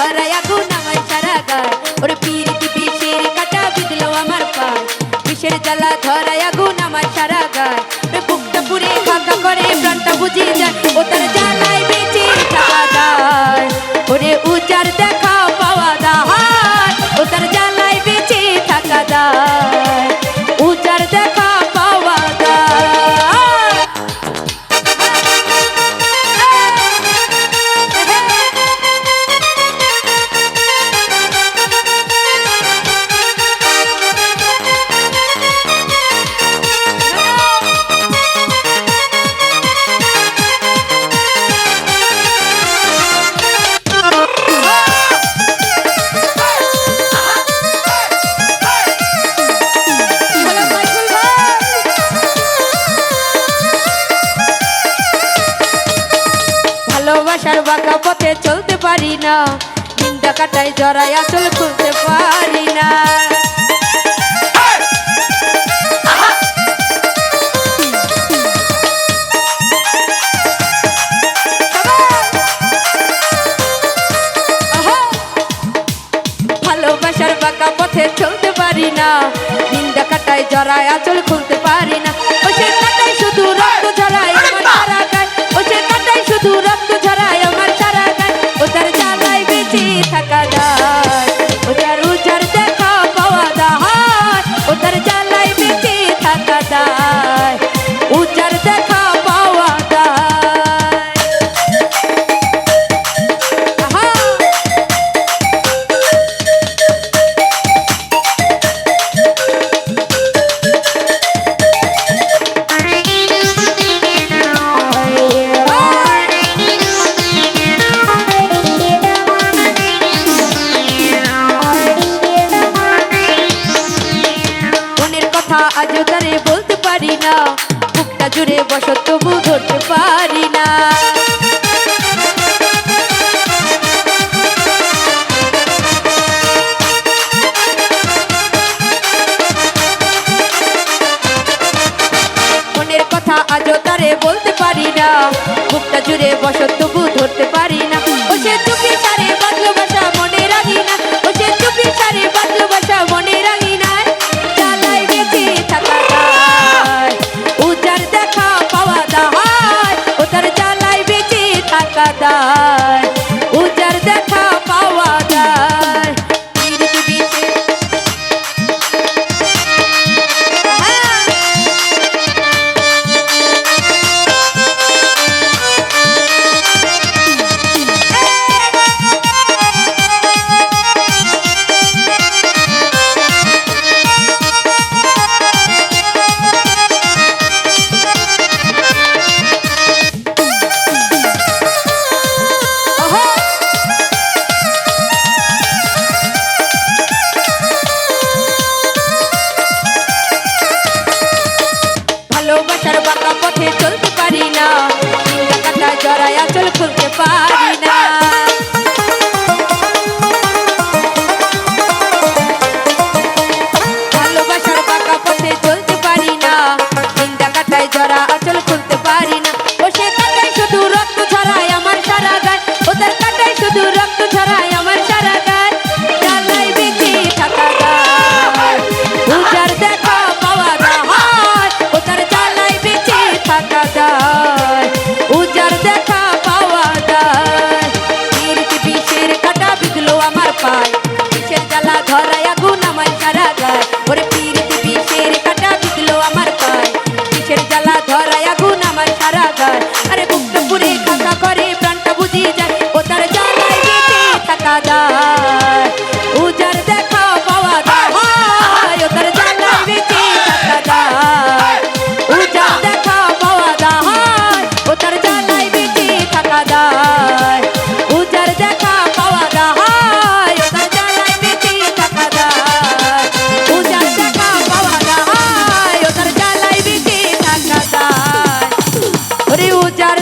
ধরায় আগুন আমার সারা গায় ওরে পিরিতি বিষের কাটা বিঁধলো আমার পায় বিষের জ্বালা ধরায় আগুন আমার সারা গায় ওরে বুকটা পুড়ে খাকা করে প্রাণটা বুঝে যায় ও তার জ্বালায় বেঁচে থাকা যায় ওরে উজার দেখা পাওয়া দায় ও তার জ্বালায় বেঁচে থাকা যায় উজার দেখা পাওয়া যায় ভালোবাসার বাঁকা পথে চলতে পারি না নিন্দা কাটায় জড়ায় আঁচল খুলতে পারি না ভালোবাসার বাঁকা পথে চলতে পারি না নিন্দা কাটায় জড়ায় আঁচল খুলতে পারি না ও সে কাটায় শুধু রক্ত ঝরায় আমার সারা গায় ও সে কাটায় শুধু রক্ত ঝরায় আমার সারা গায় ও তার জ্বালায় বেঁচে থাকা যায় ও তার উজার দেখা পাওয়া যায় ও তার জ্বালায় বেঁচে থাকা যায় উজার দেখা পাওয়া যায় আজও তারে বলতে পারি না বুকটা জুড়ে বসত তবু ধরতে পারি না মনের কথা আজও তারে বলতে পারি না বুকটা জুড়ে বসত তবু ধরতে পারি না ও সে চুপি সারে বাঁধলো বাসা মনে রাখি না ও সে চুপি সারে বাঁধলো বাসা মনে রাখি না জ্বালায় বেঁচে থাকা যায় উজার দেখা পাওয়া যায় ও তার জ্বালায় বেঁচে থাকা যায় উজার দেখা পাওয়া যায় ভালোবাসার বাঁকা পথে চলতে পারি না নিন্দা কাটায় জড়ায় আঁচল খুলতে পারি না ভালোবাসার বাঁকা পথে চলতে পারি না নিন্দা কাটায় জড়া আঁচল খুলতে পারি না ও সে কাটায় শুধু রক্ত ঝরায় আমার সারা গায় ও তার কাটায় শুধু রক্ত ঝরায় আমার সারা গায় জ্বালায় বেঁচে থাকা যায় উজার দেখা পাওয়া যায় ও তার জ্বালায় বেঁচে থাকা যায় উজার দেখা পাওয়া যায় পিরিতি বিষের কাটা বিঁধলো আমার পায় বিষের জ্বালা ধরায় আগুন আমার সারা গায় ওরে পিরিতি বিষের কাটা বিঁধলো আমার পায় বিষের জ্বালা ধরায় আগুন আমার সারা গায় আরে বুকটা পুড়ে খাকা করে প্রাণটা বুঝে যায় ও তার জ্বালায় বেঁচে থাকা যায় উজার দেখা পাওয়া যায় ও তার জ্বালায় বেঁচে থাকা যায় উজার দেখা পাওয়া যায় ও তার জ্বালায় বেঁচে থাকা যায় উজার দেখা পাওয়া যায় ও তার জ্বালায় বেঁচে থাকা যায় উজার দেখা পাওয়া যায় ও তার জ্বালায় বেঁচে থাকা যায় ওরে উজার